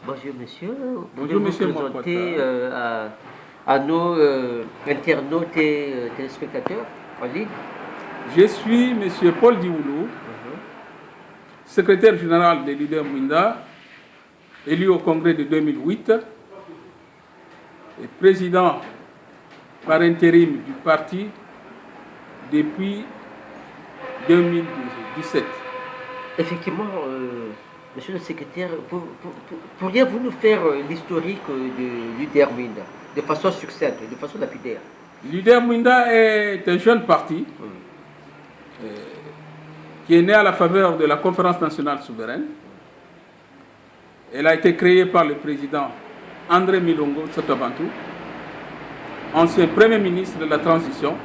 Bonjour monsieur, Bonjour pouvez-vous monsieur présenter Mokwata. à nos internautes et téléspectateurs en ligne? Je suis monsieur Paul Dioulou, Mhm. secrétaire général des leaders Mwinda, élu au congrès de 2008 et président par intérim du parti depuis 2017. Effectivement, monsieur le secrétaire, pourriez-vous nous faire l'historique de l'UDR-MINDA de façon succincte, de façon lapidaire? Leader Mwinda est un jeune parti qui est né à la faveur de la conférence nationale souveraine. Elle a été créée par le président André Milongo Sotabantou, ancien premier ministre de la transition,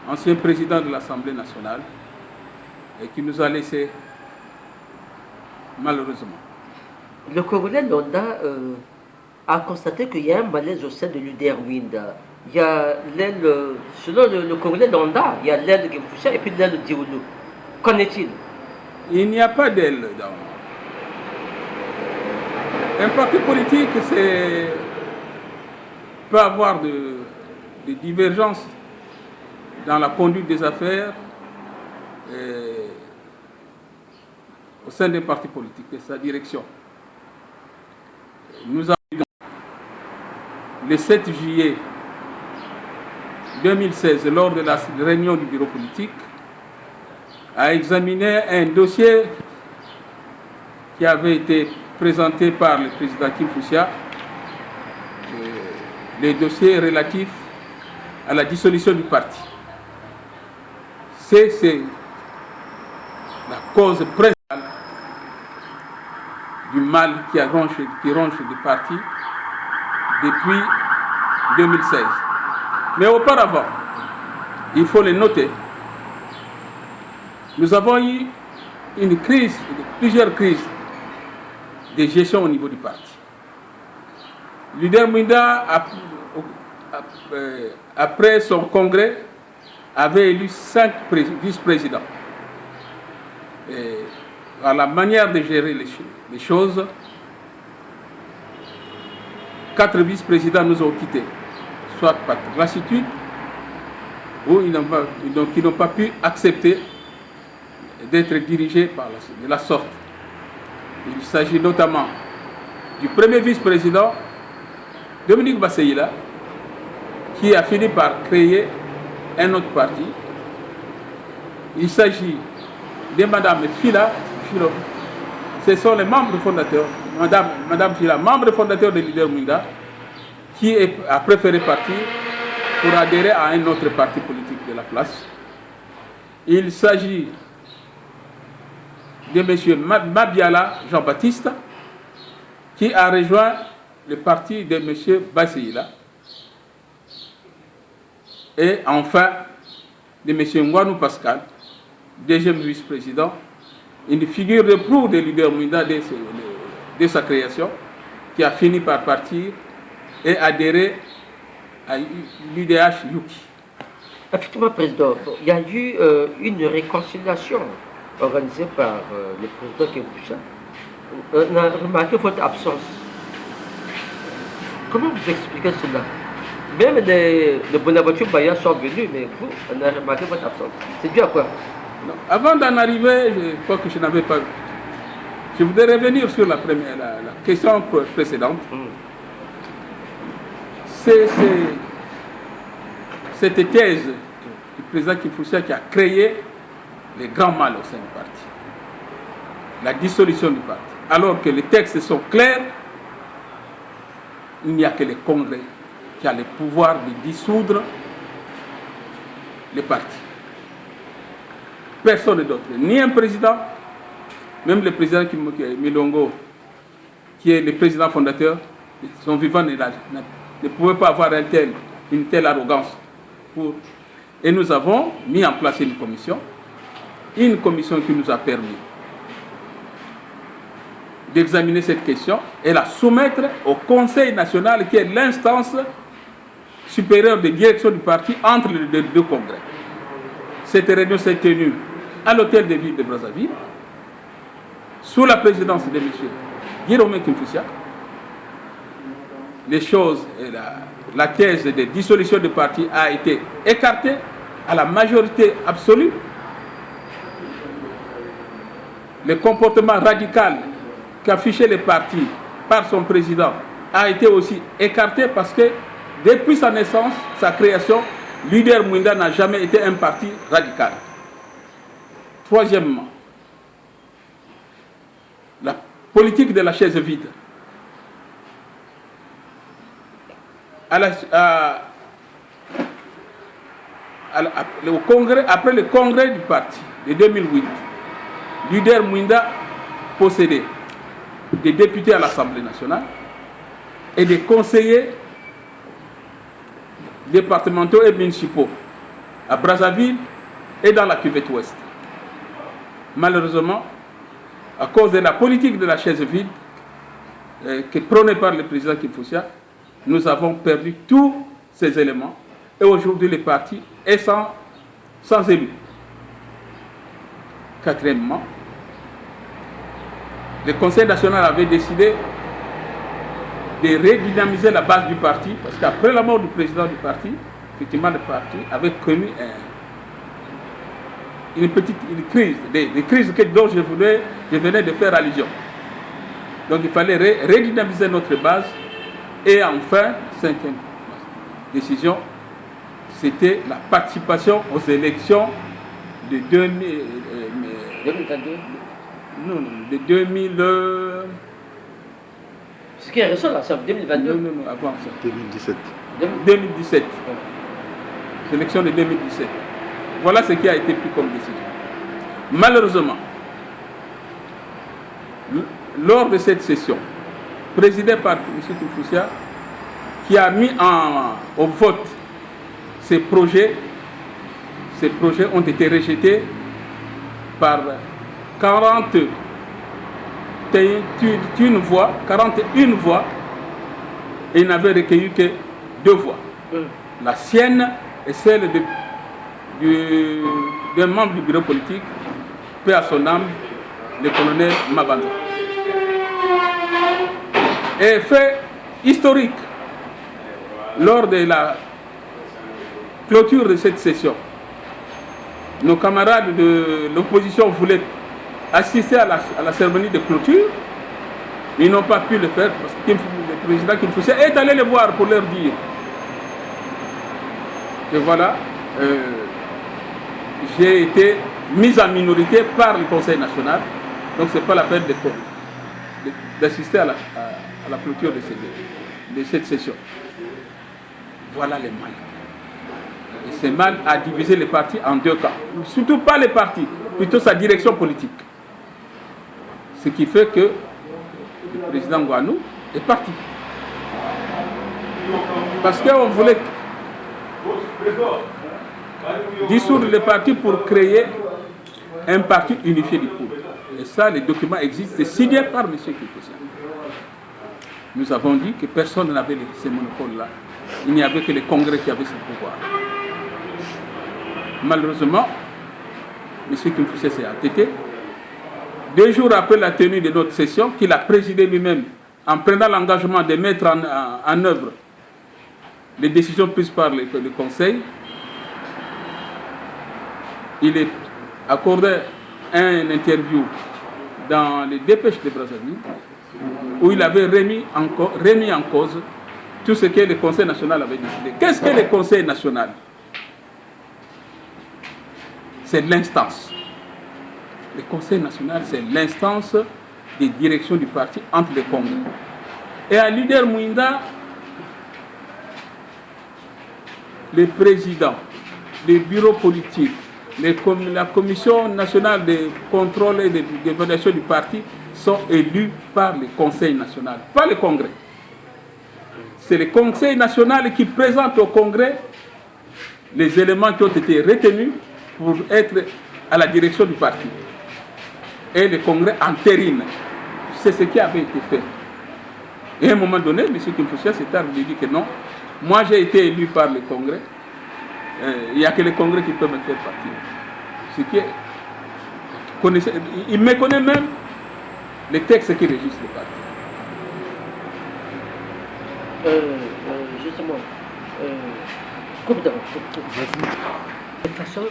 ancien président de l'Assemblée nationale, et qui nous a laissé malheureusement. Le colonel Londa a constaté qu'il y a un malaise au sein de l'UDR-MINDA. Il y a l'aile, selon le colonel Londa, il y a l'aile Guinfoucha et puis l'aile Dioulou. Qu'en est-il? Il n'y a pas d'aile dans. Un parti politique, peut avoir de divergences dans la conduite des affaires au sein d'un parti politique et sa direction. Nous avons, le 7 juillet 2016, lors de la réunion du bureau politique, à examiner un dossier qui avait été présenté par le président Kim Foussia, les dossiers relatifs à la dissolution du parti. C'est la cause principale du mal qui ronge le parti depuis 2016. Mais auparavant, il faut le noter, nous avons eu plusieurs crises de gestion au niveau du parti. Leader Mwinda, après son congrès, avait élu 5 vice-présidents. À la manière de gérer les choses, 4 vice-présidents nous ont quittés, soit par lassitude, ou ils n'ont pas pu accepter d'être dirigés de la sorte. Il s'agit notamment du premier vice-président, Dominique Basseïla, qui a fini par créer un autre parti. Il s'agit de Madame Fila. Ce sont les membres fondateurs, Madame Fila, membre fondateur de Leader Mwinda, qui a préféré partir pour adhérer à un autre parti politique de la place. Il s'agit de M. Mabiala Jean-Baptiste, qui a rejoint le parti de M. Basseïla. Et enfin, de M. Ngwanou Pascal, deuxième vice-président, une figure de proue de Leader Mwinda de sa création, qui a fini par partir et adhérer à l'UDH Yuki. Effectivement, Président, il y a eu une réconciliation organisée par le président Kempoucha. On a remarqué votre absence. Comment vous expliquez cela? Même les Bonaventure Baya sont venus, mais vous, on a remarqué votre absence. C'est dû à quoi? Non. Avant d'en arriver, je crois que je n'avais pas... Je voudrais revenir sur la question précédente. Cette thèse du président Kifoussa qui a créé les grands mal au sein du parti. La dissolution du parti. Alors que les textes sont clairs, il n'y a que le Congrès qui a le pouvoir de dissoudre les partis. Personne d'autre, ni un président, même le président Milongo, qui est le président fondateur, son vivant ne pouvait pas avoir une telle arrogance. Et nous avons mis en place une commission qui nous a permis d'examiner cette question et la soumettre au Conseil national, qui est l'instance supérieure de direction du parti entre les deux congrès. Cette réunion s'est tenue à l'hôtel de ville de Brazzaville, sous la présidence de M. Guillaume Kinfusia, les choses, la thèse de dissolution du parti a été écartée à la majorité absolue. Le comportement radical qu'affichait le parti par son président a été aussi écarté parce que depuis sa naissance, sa création, l'UDR Mwinda n'a jamais été un parti radical. Troisièmement, la politique de la chaise vide. Après le congrès du parti de 2008, l'UDR Mwinda possédait des députés à l'Assemblée nationale et des conseillers départementaux et municipaux à Brazzaville et dans la cuvette ouest. Malheureusement, à cause de la politique de la chaise vide qui est prônée par le président Kinfusia, nous avons perdu tous ces éléments et aujourd'hui le parti est sans élus. Quatrièmement, le Conseil national avait décidé de redynamiser la base du parti parce qu'après la mort du président du parti, effectivement le parti avait connu une crise, des crises dont je venais de faire allusion. Donc il fallait redynamiser notre base. Et enfin, cinquième décision, c'était la participation aux élections de 2022. Non, de 2000. Ce qui est récent là, c'est 2022. Non, avant ça. 2017. 2017. L'élection de 2017. Voilà ce qui a été pris comme décision. Malheureusement, lors de cette session, présidée par M. Kinfusia, qui a mis au vote ces projets ont été rejetés par 41 voix, et il n'avait recueilli que 2 voix. La sienne et celle d'un membre du bureau politique, paix à son âme, le colonel Mabanza. Et fait historique, lors de la clôture de cette session, nos camarades de l'opposition voulaient assister à la cérémonie de clôture. Ils n'ont pas pu le faire parce que le président Kinfusia est allé les voir pour leur dire que voilà, j'ai été mis en minorité par le Conseil national, donc ce n'est pas la peine d'assister à la clôture de cette session. Voilà les mal. Et ce mal a divisé les partis en 2 camps. Surtout pas les partis, plutôt sa direction politique. Ce qui fait que le président Ngouanou est parti. Parce qu'on voulait dissoudre les partis pour créer un parti unifié du peuple. Et ça, les documents existent, c'est signé par M. Kinfusia. Nous avons dit que personne n'avait ces monopoles-là. Il n'y avait que les congrès qui avaient ce pouvoir. Malheureusement, M. Kinfusia s'est entêté. 2 jours après la tenue de notre session, qu'il a présidé lui-même, en prenant l'engagement de mettre en œuvre les décisions prises par le Conseil, il est accordé un interview dans les dépêches de Brazzaville où il avait remis en cause tout ce que le Conseil national avait décidé. Qu'est-ce que le Conseil national? C'est l'instance. Le Conseil national, c'est l'instance des directions du parti entre les congrès. Et à l'UDR Mwinda, les présidents, les bureaux politiques, la commission nationale de contrôle et d'évaluation du parti sont élus par le Conseil national, pas le Congrès. C'est le Conseil national qui présente au Congrès les éléments qui ont été retenus pour être à la direction du parti. Et le Congrès entérine. C'est ce qui avait été fait. Et à un moment donné, M. Kinfusia s'est dit que non, moi j'ai été élu par le Congrès, il n'y a que le Congrès qui peut me faire partir. Ce qui est, il méconnaît même les textes qui régissent le parti. justement, de façon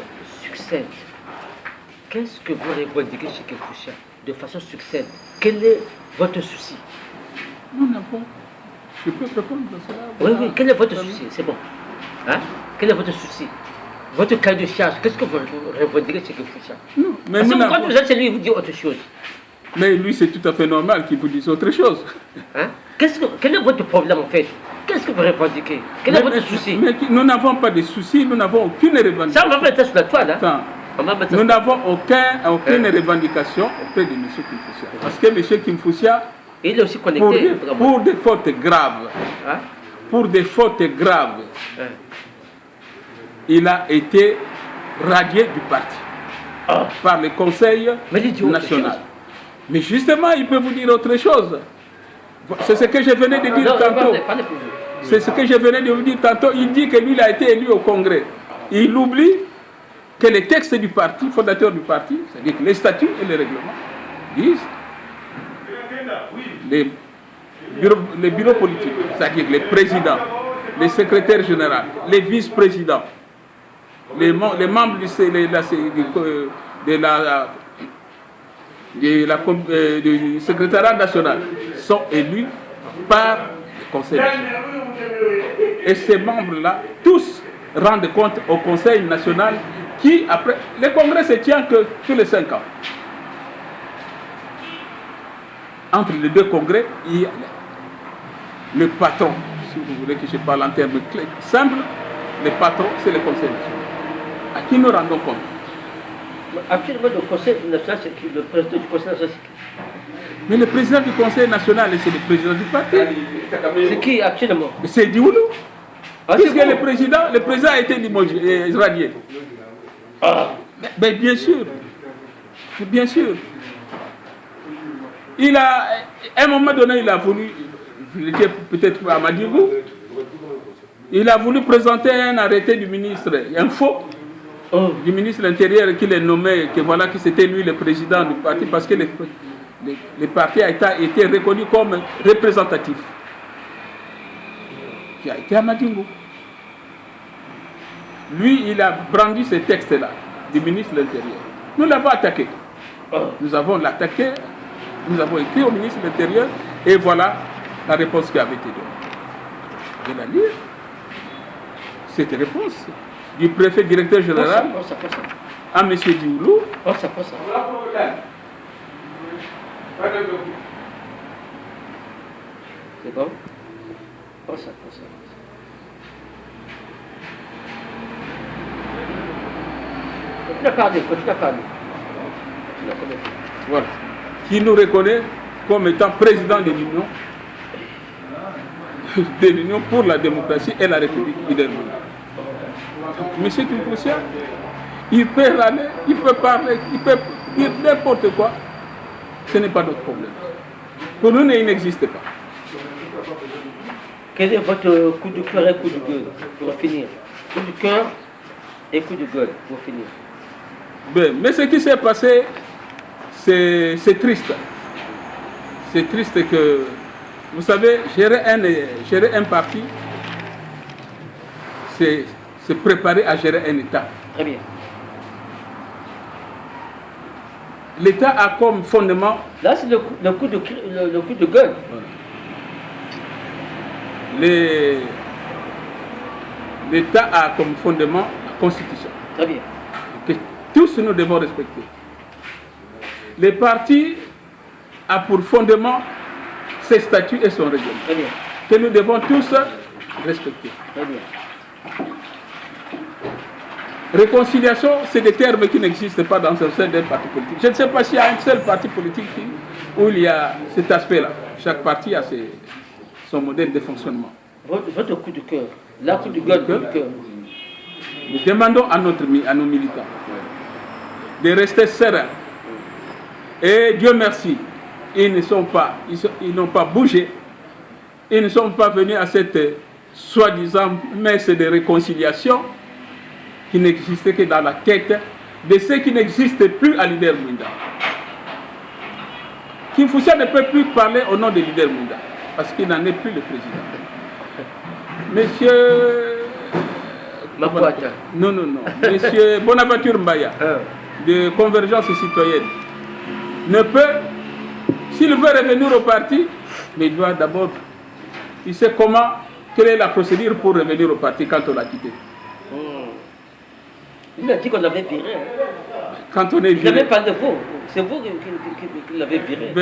succincte, qu'est-ce que vous revendiquez chez Kefoucha? De façon succincte, quel est votre souci? Nous n'avons. Je peux répondre à cela. Oui, quel est votre souci? C'est bon. Hein? Quel est votre souci? Votre cahier de charge, qu'est-ce que vous revendiquez chez Kefoucha? Non, mais parce que quand vous êtes chez lui, il vous dit autre chose. Mais lui, c'est tout à fait normal qu'il vous dise autre chose. Hein? Quel est votre problème en fait? Qu'est-ce que vous revendiquez? Quel est votre souci? Mais nous n'avons pas de soucis, nous n'avons aucune revendication. Ça, on va mettre sur la toile. Hein? Nous n'avons aucune revendication auprès de M. Kimfoussia. Parce que M. Kimfoussia, il est aussi connecté. Pour des fautes graves, hein? Pour des fautes graves, il a été radié du parti par le Conseil national. Mais justement, il peut vous dire autre chose. C'est ce que je venais de dire tantôt. C'est ce que je venais de vous dire tantôt. Il dit que lui, il a été élu au Congrès. Il oublie que les textes du parti, fondateur du parti, c'est-à-dire que les statuts et les règlements, disent les bureaux politiques, c'est-à-dire les présidents, les secrétaires généraux, les vice-présidents, les membres du secrétariat national sont élus par le Conseil national. Et ces membres-là, tous rendent compte au Conseil national qui, après, le Congrès se tient que tous les 5 ans. Entre les deux congrès, il y a le patron, si vous voulez que je parle en termes simples, le patron, c'est le Conseil national. À qui nous rendons compte? Actuellement, le Conseil national, c'est qui? Le président du Conseil national, c'est qui? Mais le président du Conseil national, c'est le président du parti. C'est qui actuellement? C'est Dioulou. Puisque le président a été limogé, radié. Mais bien sûr. Bien sûr. À un moment donné, il a voulu, je l'étais peut-être à Madibou, il a voulu présenter un arrêté du ministre, un faux, du ministre de l'Intérieur qui l'a nommé, que voilà que c'était lui le président du parti, parce que le parti a été reconnu comme représentatif. Qui a été à Madingo. Lui, il a brandi ces textes-là, du ministre de l'Intérieur. Nous l'avons attaqué. Nous avons l'attaqué, nous avons écrit au ministre de l'Intérieur, et voilà la réponse qui avait été donnée. Je vais la lire. Cette réponse du préfet directeur général à M. Dioulou. C'est bon? Continue à parler. Voilà. Qui nous reconnaît comme étant président de l'Union pour la démocratie et la République du Nigeria. Monsieur Kimfoussia, il peut râler, il peut parler, il peut dire n'importe quoi. Ce n'est pas notre problème. Pour nous, il n'existe pas. Quel est votre coup de cœur et coup de gueule pour finir? Coup de cœur et coup de gueule pour finir. Ben, mais ce qui s'est passé, c'est triste. C'est triste que, vous savez, gérer un parti, c'est se préparer à gérer un État. Très bien. L'État a comme fondement... Là, c'est le coup de gueule. Voilà. L'État a comme fondement la Constitution. Très bien. Que tous nous devons respecter. Le parti a pour fondement ses statuts et son règlement. Très bien. Que nous devons tous respecter. Très bien. Réconciliation, c'est des termes qui n'existent pas dans un seul parti politique. Je ne sais pas s'il y a un seul parti politique où il y a cet aspect-là. Chaque parti a son modèle de fonctionnement. Votre coup de cœur, la coup de gueule, coup de cœur. Nous demandons à nos militants de rester sereins. Et Dieu merci, ils n'ont pas bougé. Ils ne sont pas venus à cette soi-disant messe de réconciliation qui n'existait que dans la tête de ceux qui n'existent plus à Leader Mwinda. Kimfoussia ne peut plus parler au nom de Leader Mwinda parce qu'il n'en est plus le président. Monsieur... Makwata. Non. Monsieur Bonaventure Mbaya, Ah. de Convergence citoyenne, ne peut, s'il veut revenir au parti, mais il doit d'abord, il sait comment, quelle est la procédure pour revenir au parti quand on l'a quitté. Il a dit qu'on l'avait viré. Hein. Quand on est Il n'avait viré. pas de vous. C'est vous qui l'avez viré. Il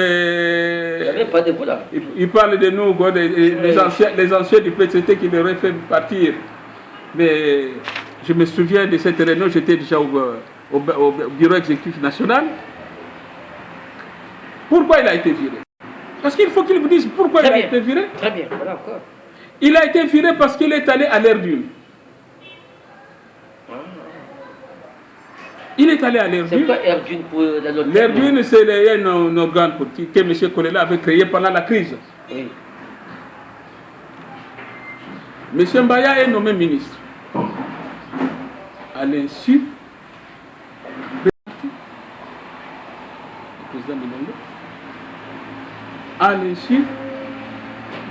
n'avait Mais, pas de vous là. il parle de nous, quoi, les anciens du PCT qui l'auraient fait partir. Mais je me souviens de cette réunion, j'étais déjà au bureau exécutif national. Pourquoi il a été viré? Parce qu'il faut qu'il vous dise pourquoi il a été viré. Très bien, voilà encore. Il a été viré parce qu'il est allé à l'air d'une. Il est allé à l'air C'est d'une. quoi Erdune pour la note? L'air d'une, c'est un organe politique que M. Kolela avait créé pendant la crise. Oui. M. Mbaya est nommé ministre. À l'insu du président Minongo, à l'insu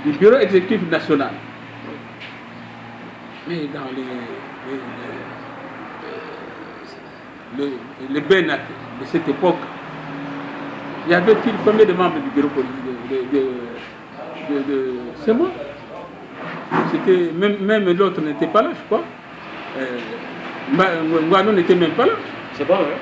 du bureau exécutif national. Mais dans les BNAT de cette époque, il y avait-il combien de membres du bureau politique c'est moi. C'était même l'autre n'était pas là, je crois. Ngwano n'était même pas là. C'est bon, hein?